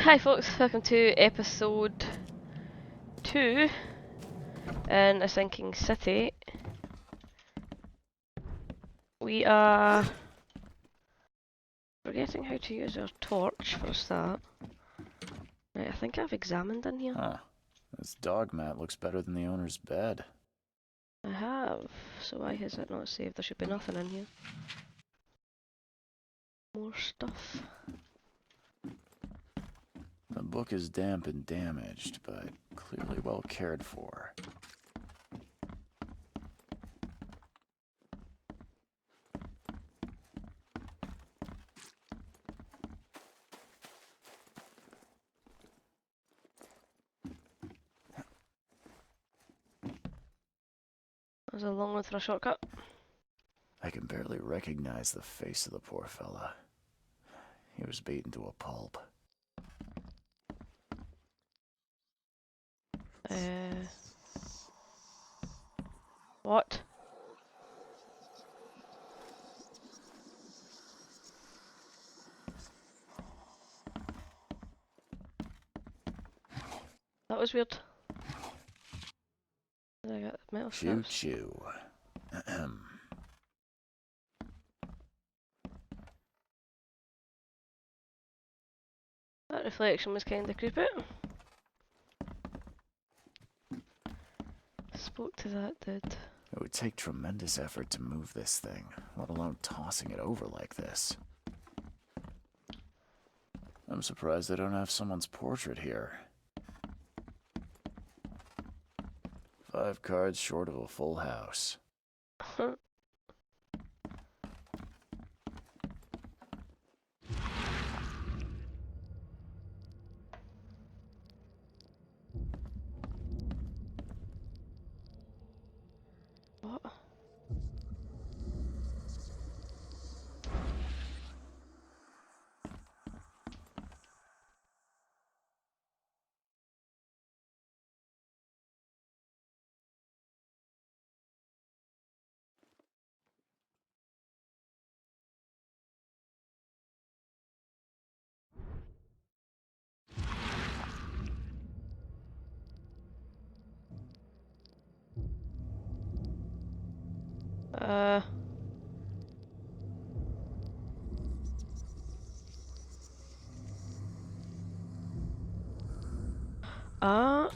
Hi folks, welcome to episode 2 in A Sinking City. We are forgetting how to use our torch for a start. Right, I think I've examined in here. Huh. This dog mat looks better than the owner's bed. I have, so why has it not saved? There should be nothing in here. More stuff. The book is damp and damaged, but clearly well cared for. There's a long one for a shortcut. I can barely recognize the face of the poor fella. He was beaten to a pulp. What? That was weird. I got metal Choo straps. choo. That reflection was kinda creepy. Spoke to that dude. It would take tremendous effort to move this thing, let alone tossing it over like this. I'm surprised they don't have someone's portrait here. 5 cards short of a full house. What?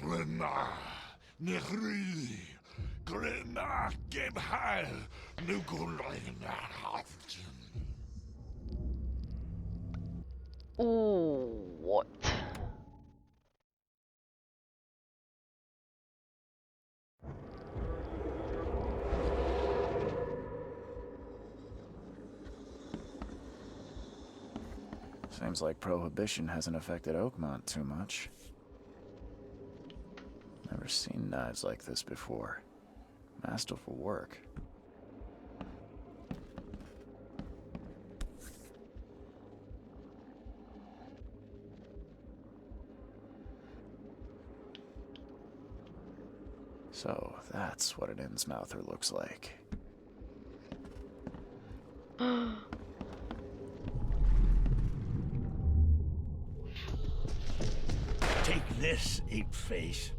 Glenna, Nehri, Glenna, Gebhal, Nugulina, Oh, what? Seems like Prohibition hasn't affected Oakmont too much. Never seen knives like this before. Masterful work. So, that's what an Innsmouther looks like. Take this, ape face.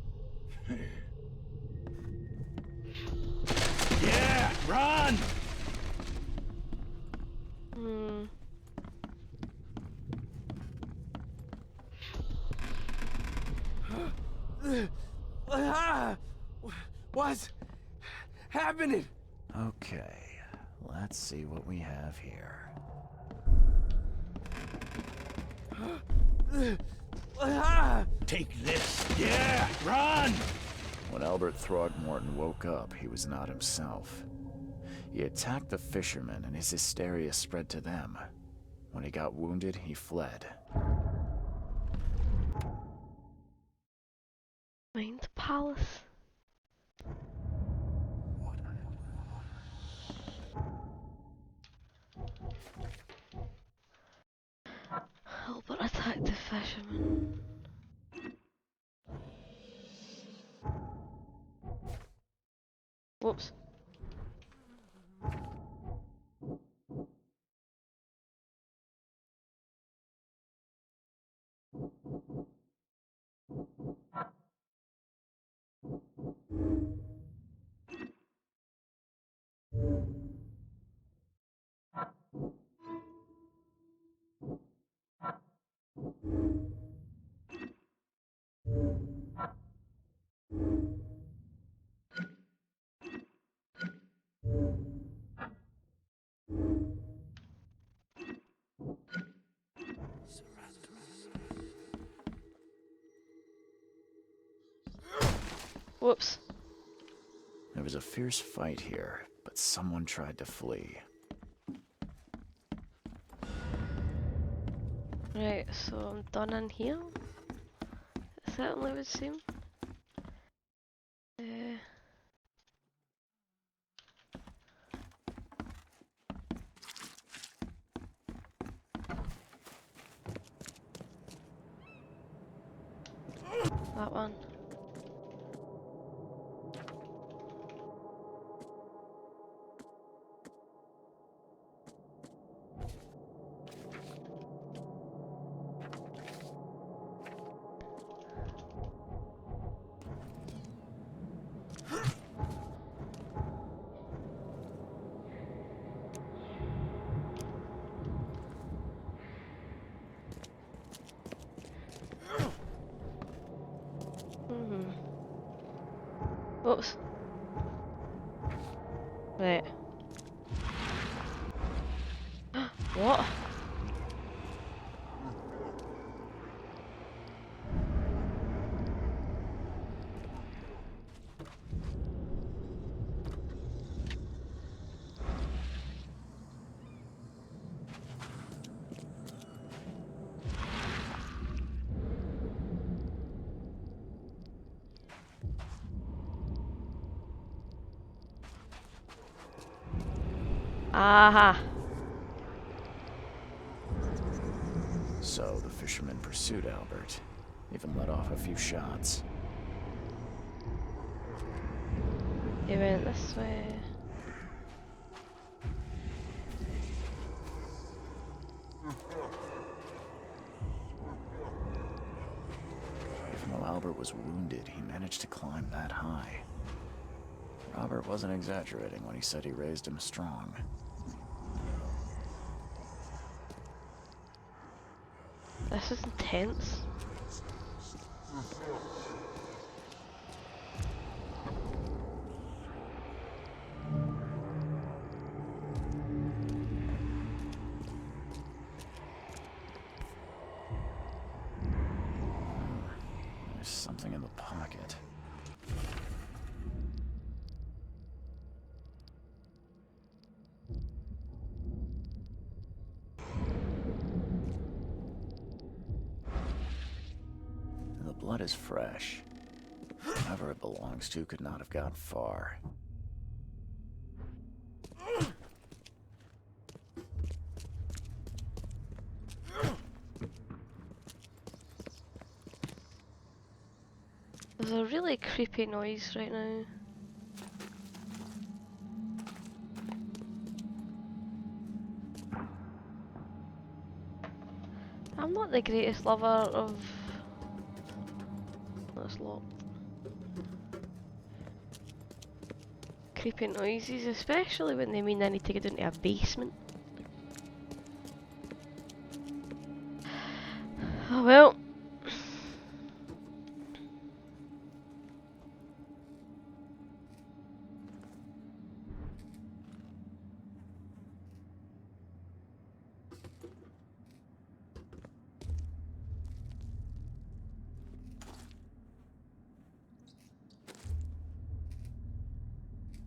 Yeah, run! What's happening? Okay, let's see what we have here. Take this. Yeah, run! When Albert Trogmorton woke up, he was not himself. He attacked the fishermen, and his hysteria spread to them. When he got wounded, he fled. Mind Palace. Albert attacked the fisherman. Whoops. Whoops. There was a fierce fight here, but someone tried to flee. Right, so I'm done in here. It certainly would seem. That one. Whoops. Right. What? Aha. So the fisherman pursued Albert, even let off a few shots. He went this way. Even though Albert was wounded, he managed to climb that high. Robert wasn't exaggerating when he said he raised him strong. This is intense. There's something in the pocket. The blood is fresh. Whoever it belongs to could not have gone far. There's a really creepy noise right now. I'm not the greatest lover of... That's locked. Creepy noises, especially when they mean I need to get into a basement. Oh well.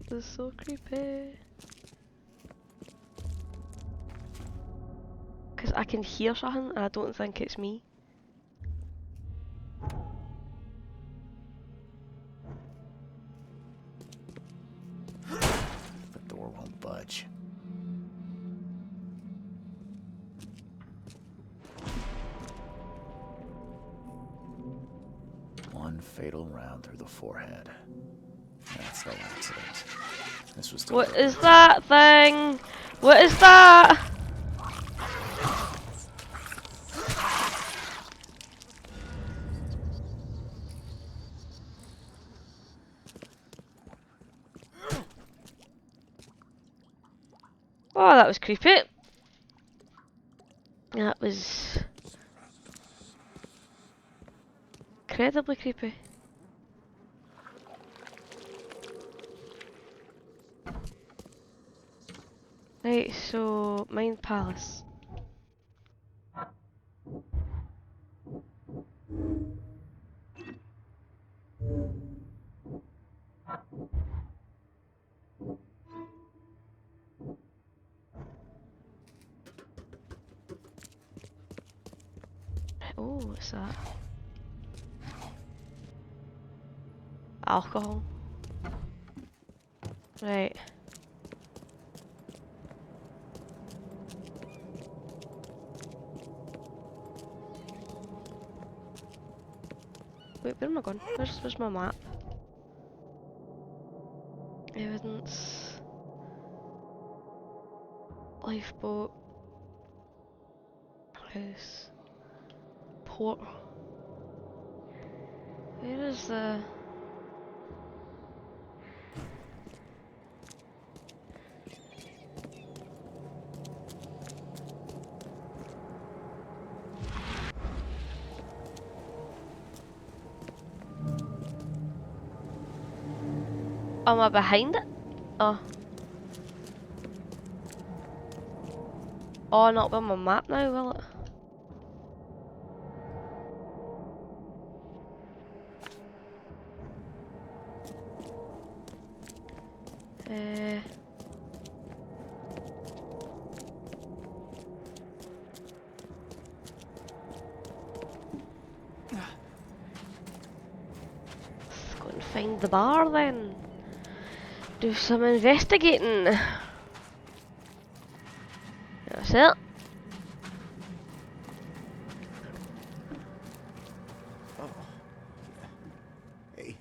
This is so creepy. Because I can hear something and I don't think it's me. The door won't budge. One fatal round through the forehead. That's no accident. This was What deliberate. is that thing? What is that? Oh, that was creepy. That was incredibly creepy. Right, so Mind Palace. Oh, what's that? Alcohol. Right. Wait, where am I going? Where's my map? Evidence. Lifeboat. House. Port. Where is the... Am I behind it? Oh. Oh, not on my map now, will it? Let's go and find the bar then. Do some investigating. That's it. Oh. Hey,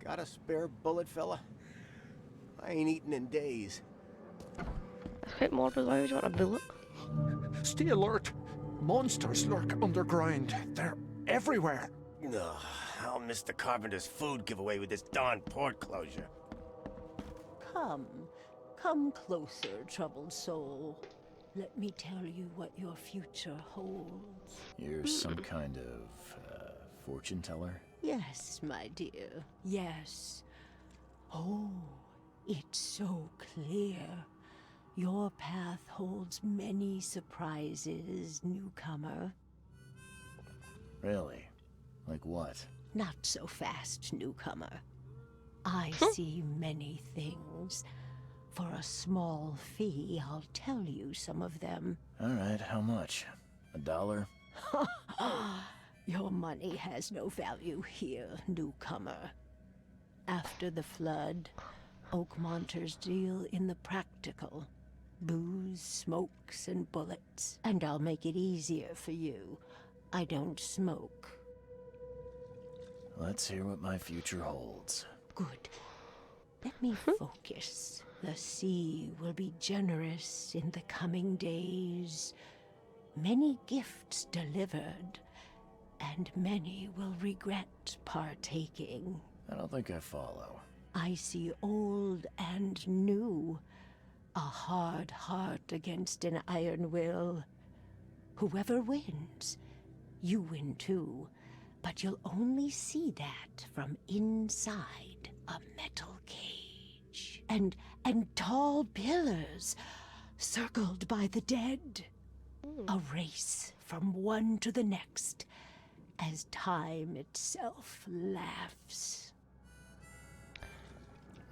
got a spare bullet, fella? I ain't eaten in days. That's quite morbid. Why would you want a bullet? Stay alert. Monsters lurk underground. They're everywhere. Ugh, I'll miss the carpenter's food giveaway with this darn port closure. Come closer, troubled soul. Let me tell you what your future holds. You're some kind of fortune teller? Yes, my dear, yes. Oh, it's so clear. Your path holds many surprises, newcomer. Really? Like what? Not so fast, newcomer. I see many things. For a small fee, I'll tell you some of them. Alright, how much? $1? Your money has no value here, newcomer. After the flood, Oakmonters deal in the practical. Booze, smokes, and bullets. And I'll make it easier for you. I don't smoke. Let's hear what my future holds. Good. Let me focus. The sea will be generous in the coming days. Many gifts delivered, and many will regret partaking. I don't think I follow. I see old and new. A hard heart against an iron will. Whoever wins, you win too. But you'll only see that from inside a metal cage. And tall pillars, circled by the dead. A race from one to the next, as time itself laughs.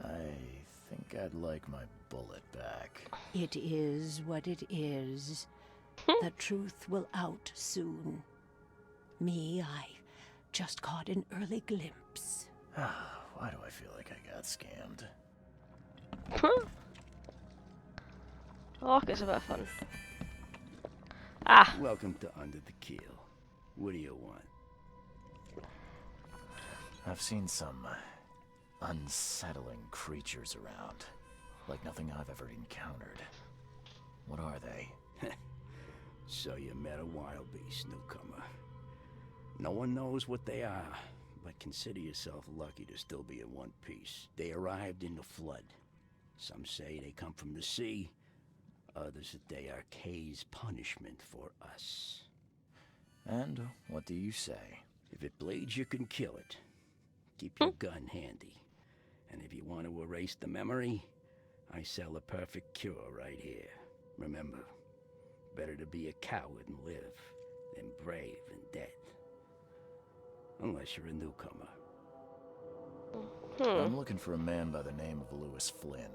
I think I'd like my bullet back. It is what it is. The truth will out soon. Me, I just caught an early glimpse. Why do I feel like I got scammed? Oh, it's a bit of fun. Ah! Welcome to Under the Keel. What do you want? I've seen some unsettling creatures around. Like nothing I've ever encountered. What are they? So you met a wild beast, newcomer. No one knows what they are, but consider yourself lucky to still be in one piece. They arrived in the flood. Some say they come from the sea. Others that they are Kay's punishment for us. And what do you say? If it bleeds, you can kill it. Keep your gun handy. And if you want to erase the memory, I sell a perfect cure right here. Remember, better to be a coward and live than brave and dead. Unless you're a newcomer. I'm looking for a man by the name of Lewis Flynn.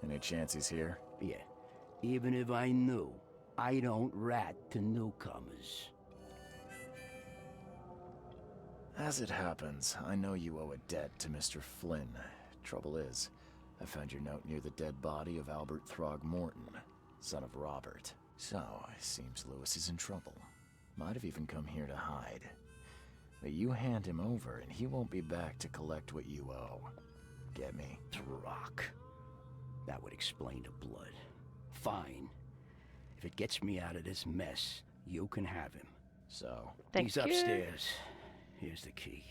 Any chance he's here? Yeah, even if I knew, I don't rat to newcomers. As it happens, I know you owe a debt to Mr. Flynn. Trouble is, I found your note near the dead body of Albert Trogmorton, son of Robert. So, it seems Lewis is in trouble. Might have even come here to hide. But you hand him over and he won't be back to collect what you owe. Get me? Rock. That would explain the blood. Fine. If it gets me out of this mess, you can have him. So, Thank He's you. upstairs. Here's the key.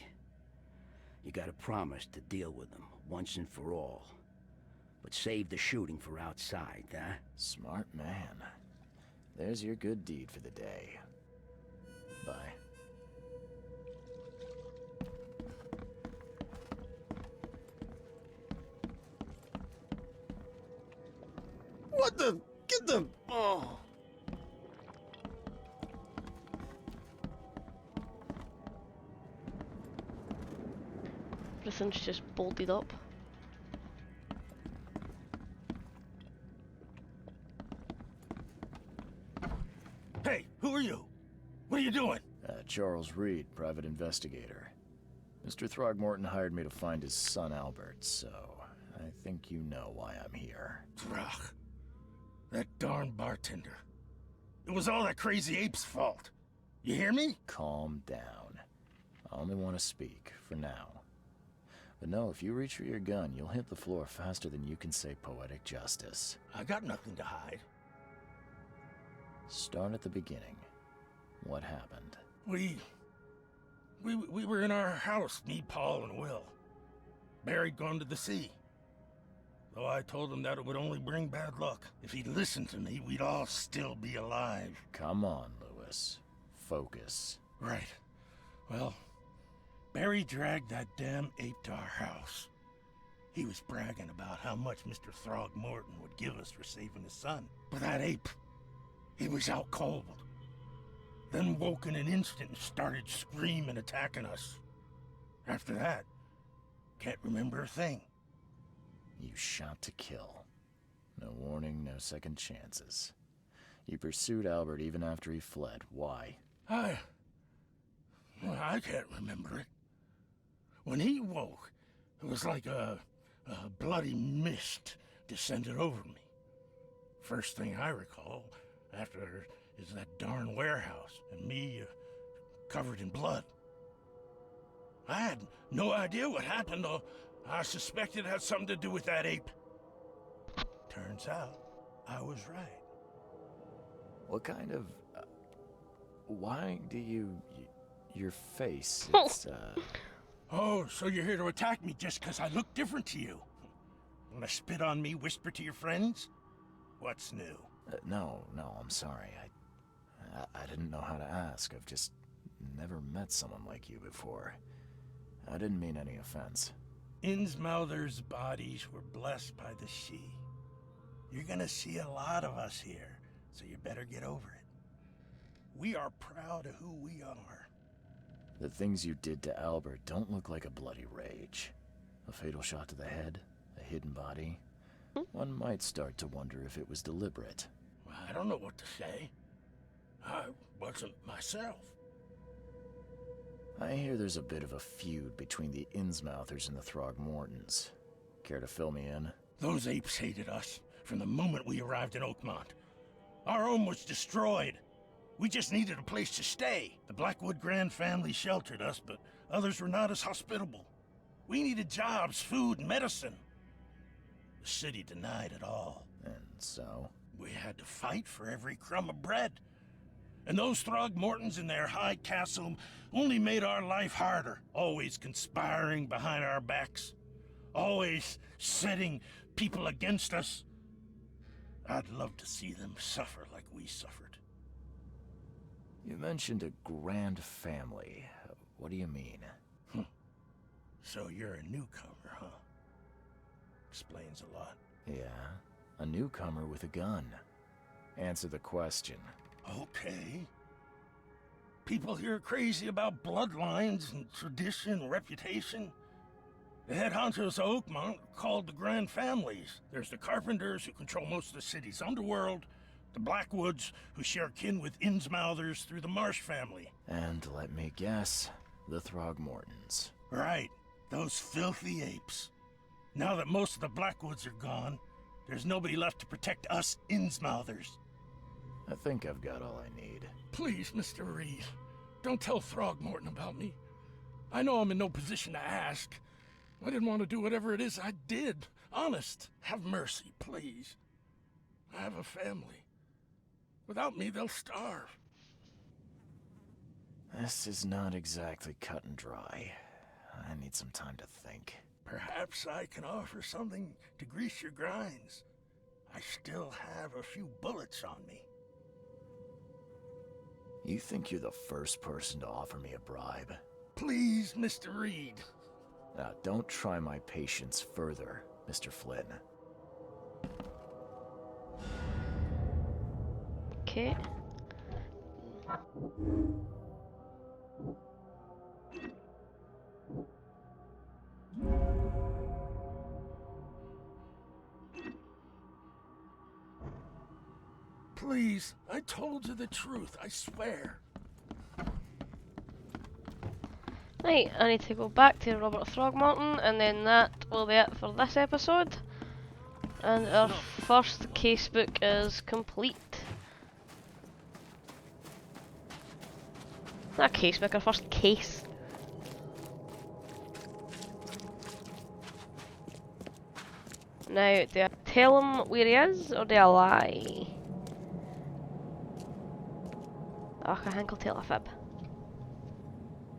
You gotta promise to deal with him once and for all. But save the shooting for outside, huh? smart man. There's your good deed for the day. Bye. What the? Get the... Oh. Everything's just bolted up. Hey, who are you? What are you doing? Charles Reed, private investigator. Mr. Throgmorton hired me to find his son Albert, so I think you know why I'm here. Throg. That darn bartender. It was all that crazy ape's fault. You hear me? Calm down. I only want to speak, for now. But no, if you reach for your gun, you'll hit the floor faster than you can say poetic justice. I got nothing to hide. Start at the beginning. What happened? We were in our house, me, Paul, and Will. Barry'd gone to the sea. Though I told him that it would only bring bad luck. If he'd listened to me, we'd all still be alive. Come on, Lewis. Focus. Right. Well, Barry dragged that damn ape to our house. He was bragging about how much Mr. Throgmorton would give us for saving his son. But that ape, he was out cold. Then woke in an instant and started screaming, attacking us. After that, can't remember a thing. You shot to kill. No warning, no second chances. You pursued Albert even after he fled. Why? I can't remember it. When he woke, it was like a bloody mist descended over me. First thing I recall after is that darn warehouse and me covered in blood. I had no idea what happened, though. I suspected it had something to do with that ape. Turns out, I was right. What kind of... why do you... your face, it's, Oh, so you're here to attack me just because I look different to you? Wanna spit on me, whisper to your friends? What's new? no, I'm sorry. I didn't know how to ask. I've just never met someone like you before. I didn't mean any offense. Innsmouther's bodies were blessed by the sea. You're gonna see a lot of us here, so you better get over it. We are proud of who we are. The things you did to Albert don't look like a bloody rage. A fatal shot to the head, a hidden body. One might start to wonder if it was deliberate. I don't know what to say. I wasn't myself. I hear there's a bit of a feud between the Innsmouthers and the Throgmortons. Care to fill me in? Those apes hated us from the moment we arrived in Oakmont. Our home was destroyed. We just needed a place to stay. The Blackwood Grand family sheltered us, but others were not as hospitable. We needed jobs, food, and medicine. The city denied it all. And so? We had to fight for every crumb of bread. And those Throgmortons in their high castle only made our life harder, always conspiring behind our backs, always setting people against us. I'd love to see them suffer like we suffered. You mentioned a grand family. What do you mean? So you're a newcomer, huh? Explains a lot. Yeah, a newcomer with a gun. Answer the question. Okay. People here are crazy about bloodlines and tradition and reputation. The head honchos of Oakmont are called the Grand Families. There's the Carpenters, who control most of the city's underworld, the Blackwoods, who share kin with Innsmouthers through the Marsh family. And let me guess, The Throgmortons. Right, those filthy apes. Now that most of the Blackwoods are gone, there's nobody left to protect us Innsmouthers. I think I've got all I need. Please, Mr. Reed, don't tell Throgmorton about me. I know I'm in no position to ask. I didn't want to do whatever it is I did. Honest, have mercy, please. I have a family. Without me, they'll starve. This is not exactly cut and dry. I need some time to think. Perhaps I can offer something to grease your grinds. I still have a few bullets on me. You think you're the first person to offer me a bribe? Please, Mr. Reed. Now, don't try my patience further, Mr. Flynn. Okay. Please, I told you the truth, I swear. Right, I need to go back to Robert Throgmorton, and then that will be it for this episode. And our first casebook is complete. Not a casebook, our first case. Now, do I tell him where he is, or do I lie? Oh, I think I'll tell a fib.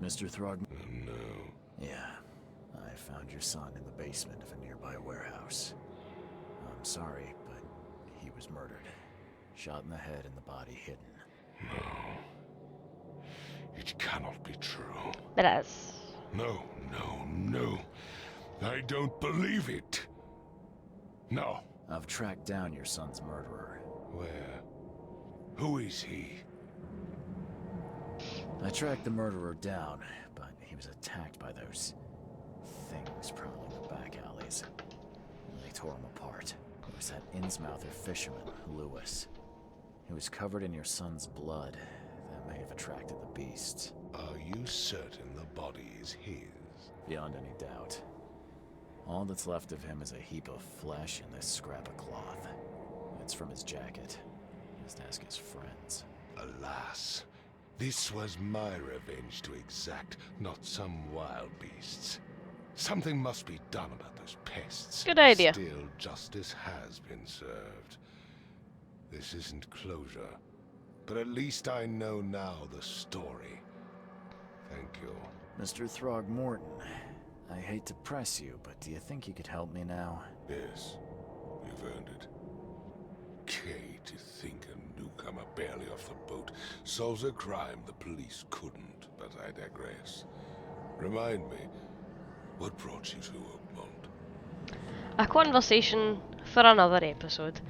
Mr. Throgmorton? No. Yeah, I found your son in the basement of a nearby warehouse. I'm sorry, but he was murdered. Shot in the head and the body hidden. No. It cannot be true. It is. No, no, no. I don't believe it. No. I've tracked down your son's murderer. Where? Who is he? I tracked the murderer down, but he was attacked by those things prowling the back alleys. They tore him apart. It was that Innsmouther fisherman, Lewis. He was covered in your son's blood. That may have attracted the beasts. Are you certain the body is his? Beyond any doubt. All that's left of him is a heap of flesh and this scrap of cloth. It's from his jacket. Just ask his friends. Alas. This was my revenge to exact, not some wild beasts. Something must be done about those pests. Good idea. Still, justice has been served. This isn't closure, but at least I know now the story. Thank you. Mr. Throgmorton, I hate to press you, but do you think you could help me now? Yes, you've earned it. Kay, to think a newcomer barely off the boat solves a crime the police couldn't, but I digress. Remind me, what brought you to Oakmont? A conversation for another episode.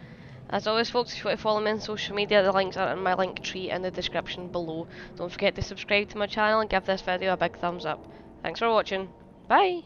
As always, folks, if you want to follow me on social media, the links are in my link tree in the description below. Don't forget to subscribe to my channel and give this video a big thumbs up. Thanks for watching. Bye!